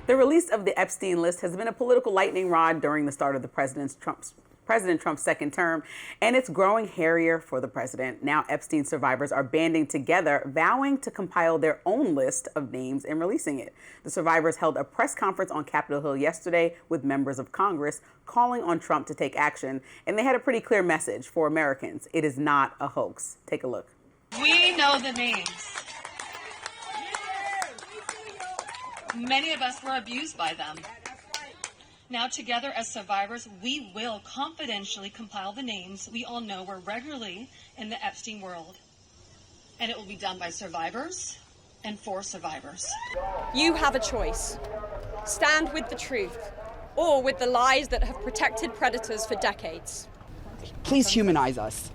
The release of the Epstein list has been a political lightning rod during the start of the President Trump's second term, and it's growing hairier for the president. Now Epstein survivors are banding together, vowing to compile their own list of names and releasing it. The survivors held a press conference on Capitol Hill yesterday with members of Congress calling on Trump to take action, and they had a pretty clear message for Americans. It is not a hoax. Take a look. We know the names. Many of us were abused by them. Now, together as survivors, we will confidentially compile the names we all know were regularly in the Epstein world. And it will be done by survivors and for survivors. You have a choice. Stand with the truth or with the lies that have protected predators for decades. Please humanize us.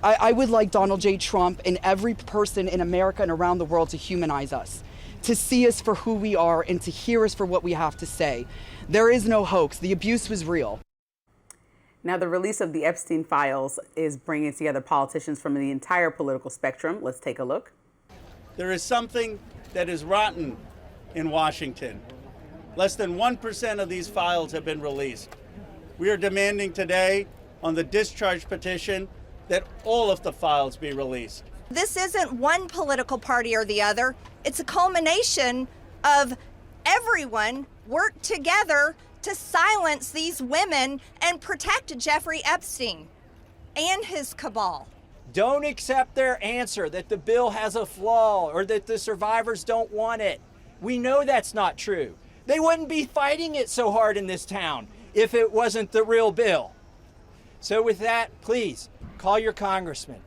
I would like Donald J. Trump and every person in America and around the world to humanize us, to see us for who we are and to hear us for what we have to say. There is no hoax. The abuse was real. Now, the release of the Epstein files is bringing together politicians from the entire political spectrum. Let's take a look. There is something that is rotten in Washington. Less than 1% of these files have been released. We are demanding today on the discharge petition that all of the files be released. This isn't one political party or the other. It's a culmination of everyone worked together to silence these women and protect Jeffrey Epstein and his cabal. Don't accept their answer that the bill has a flaw or that the survivors don't want it. We know that's not true. They wouldn't be fighting it so hard in this town if it wasn't the real bill. So with that, please call your congressman.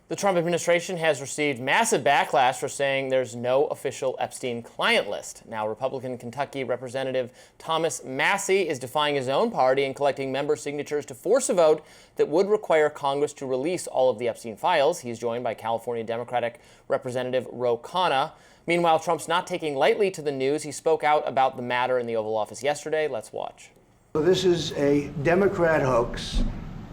The Trump administration has received massive backlash for saying there's no official Epstein client list. Now, Republican Kentucky Representative Thomas Massie is defying his own party and collecting member signatures to force a vote that would require Congress to release all of the Epstein files. He's joined by California Democratic Representative Ro Khanna. Meanwhile, Trump's not taking lightly to the news. He spoke out about the matter in the Oval Office yesterday. Let's watch. This is a Democrat hoax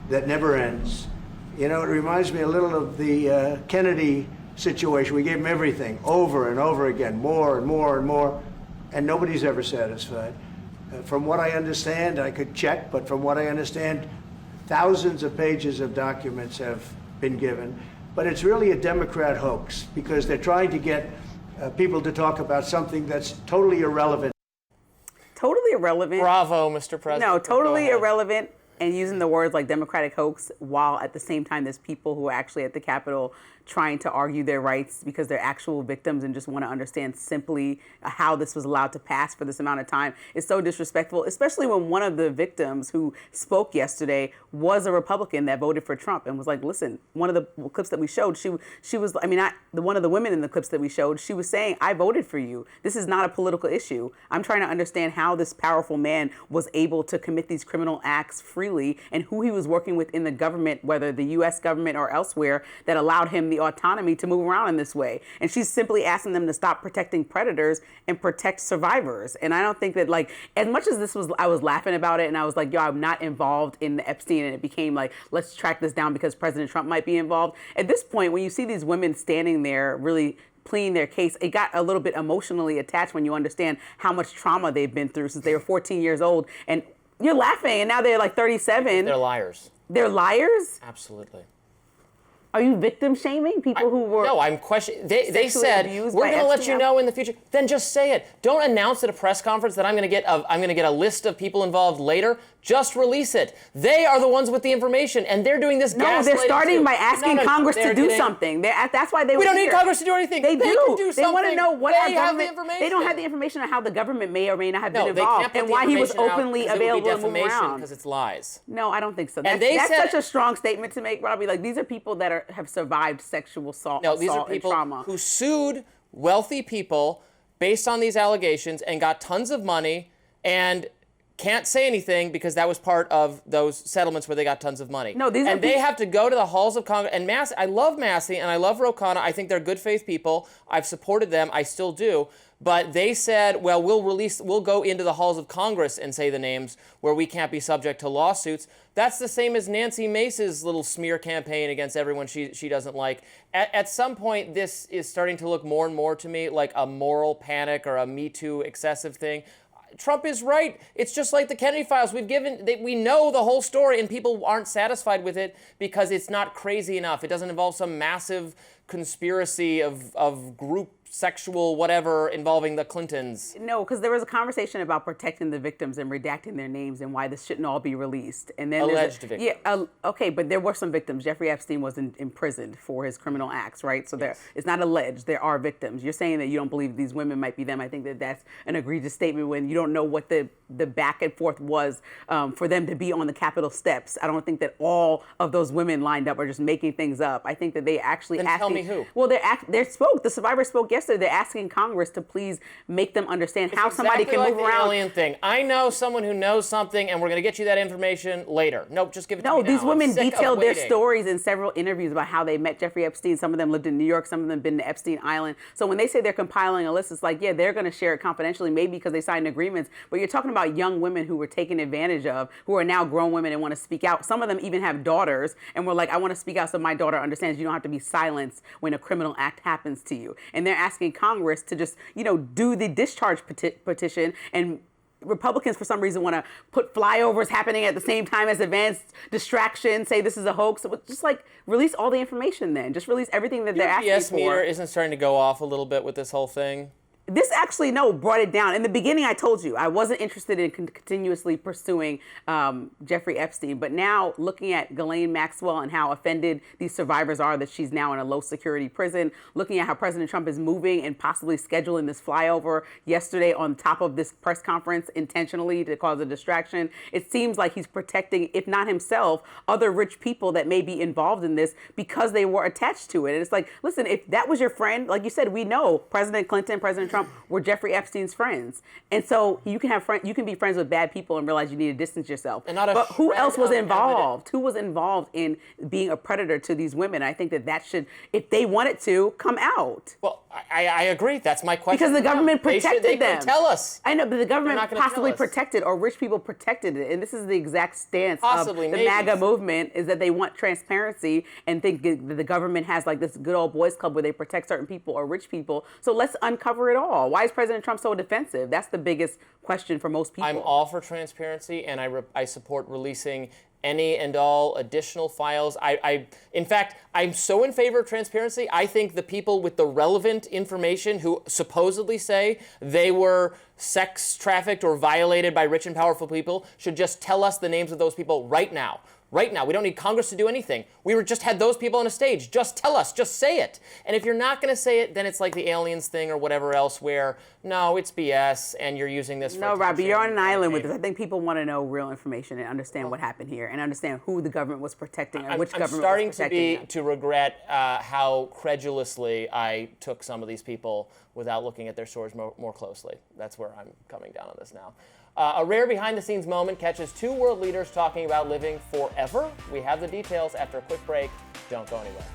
that never ends. You know, it reminds me a little of the Kennedy situation. We gave him everything over and over again, more and more and more, and nobody's ever satisfied. From what I understand, I could check, but from what I understand, thousands of pages of documents have been given. But it's really a Democrat hoax because they're trying to get people to talk about something that's totally irrelevant. Totally irrelevant. Bravo, Mr. President. No, totally irrelevant. And using the words like Democratic hoax, while at the same time there's people who are actually at the Capitol trying to argue their rights because they're actual victims and just want to understand simply how this was allowed to pass for this amount of time, is so disrespectful, especially when one of the victims who spoke yesterday was a Republican that voted for Trump and was like, listen, one of the clips that we showed, she was, I mean, one of the women in the clips that we showed, she was saying, I voted for you. This is not a political issue. I'm trying to understand how this powerful man was able to commit these criminal acts freely and who he was working with in the government, whether the U.S. government or elsewhere, that allowed him the autonomy to move around in this way. And she's simply asking them to stop protecting predators and protect survivors. And I don't think that, like, as much as this was, I was laughing about it and I was like, yo, I'm not involved in the Epstein, and it became like, let's track this down because President Trump might be involved. At this point, when you see these women standing there really pleading their case, it got a little bit emotionally attached when you understand how much trauma they've been through since they were 14 years old. And you're laughing, and now they're like 37. They're liars. They're liars? Absolutely. Are you victim shaming people who were? No, I'm questioning. They said we're going to let you know in the future. Then just say it. Don't announce at a press conference that I'm going to get a list of people involved later. Just release it. They are the ones with the information, and they're doing this. No, they're starting by asking Congress to do something. That's why they. We don't need Congress to do anything. They do. Can do they want to know what our have the government. information. They don't have the information on how the government may or may not have been involved, and why he was openly available to move around. Because it's lies. No, I don't think so. And that's such a strong statement to make, Robby. Like, these are people that have survived sexual assault. No, these are people who sued wealthy people based on these allegations and got tons of money and can't say anything because that was part of those settlements where they got tons of money. No, these are they have to go to the halls of Congress. And Massey, I love Massey and I love Ro Khanna. I think they're good faith people. I've supported them. I still do. But they said, well, we'll go into the halls of Congress and say the names where we can't be subject to lawsuits. That's the same as Nancy Mace's little smear campaign against everyone she doesn't like. At some point, this is starting to look more and more to me like a moral panic or a Me Too excessive thing. Trump is right. It's just like the Kennedy files. We know the whole story, and people aren't satisfied with it because it's not crazy enough. It doesn't involve some massive conspiracy of group sexual whatever involving the Clintons. No, because there was a conversation about protecting the victims and redacting their names and why this shouldn't all be released. And then alleged victims. Yeah, okay, but there were some victims. Jeffrey Epstein was imprisoned for his criminal acts, right? So it's not alleged. There are victims. You're saying that you don't believe these women might be them. I think that that's an egregious statement when you don't know what the back and forth was for them to be on the Capitol steps. I don't think that all of those women lined up are just making things up. I think that they actually Then tell me who. Well, the survivors spoke yesterday. They're asking Congress to please make them understand how somebody can move the around. Alien thing. I know someone who knows something, and we're going to get you that information later. Nope, just give it to me now. No, these women I'm sick of detailed their waiting. stories in several interviews about how they met Jeffrey Epstein. Some of them lived in New York. Some of them been to Epstein Island. So when they say they're compiling a list, it's like, yeah, they're going to share it confidentially, maybe because they signed agreements. But you're talking about young women who were taken advantage of, who are now grown women and want to speak out. Some of them even have daughters and were like, I want to speak out so my daughter understands you don't have to be silenced when a criminal act happens to you. And they're asking Congress to just, do the discharge petition. And Republicans, for some reason, want to put flyovers happening at the same time as events, distraction, say this is a hoax. Just like release all the information then. Just release everything that they're asking for. Your BS meter isn't starting to go off a little bit with this whole thing? This actually, brought it down. In the beginning, I told you, I wasn't interested in continuously pursuing Jeffrey Epstein. But now, looking at Ghislaine Maxwell and how offended these survivors are that she's now in a low-security prison, looking at how President Trump is moving and possibly scheduling this flyover yesterday on top of this press conference intentionally to cause a distraction, it seems like he's protecting, if not himself, other rich people that may be involved in this because they were attached to it. And it's like, listen, if that was your friend, like you said, we know President Clinton, President Trump were Jeffrey Epstein's friends. And so you can be friends with bad people and realize you need to distance yourself. But who else was involved? Who was involved in being a predator to these women? I think that should, if they wanted to, come out. Well, I agree. That's my question. Because the government protected them. They could tell us. I know, but the government possibly protected, or rich people protected it. And this is the exact stance of the MAGA movement, is that they want transparency and think that the government has like this good old boys club where they protect certain people or rich people. So let's uncover it all. Why is President Trump so defensive? That's the biggest question for most people. I'm all for transparency, and I support releasing any and all additional files. In fact, I'm so in favor of transparency. I think the people with the relevant information who supposedly say they were sex trafficked or violated by rich and powerful people should just tell us the names of those people right now. Right now. We don't need Congress to do anything. We just had those people on a stage. Just tell us. Just say it. And if you're not going to say it, then it's like the aliens thing or whatever else where, no, it's BS and you're using this for No, Robby, you're on an island with this. I think people want to know real information and understand what happened here and understand who the government was protecting and which government was protecting them. I'm starting to regret how credulously I took some of these people without looking at their stories more closely. That's where I'm coming down on this now. A rare behind-the-scenes moment catches two world leaders talking about living forever. We have the details after a quick break. Don't go anywhere.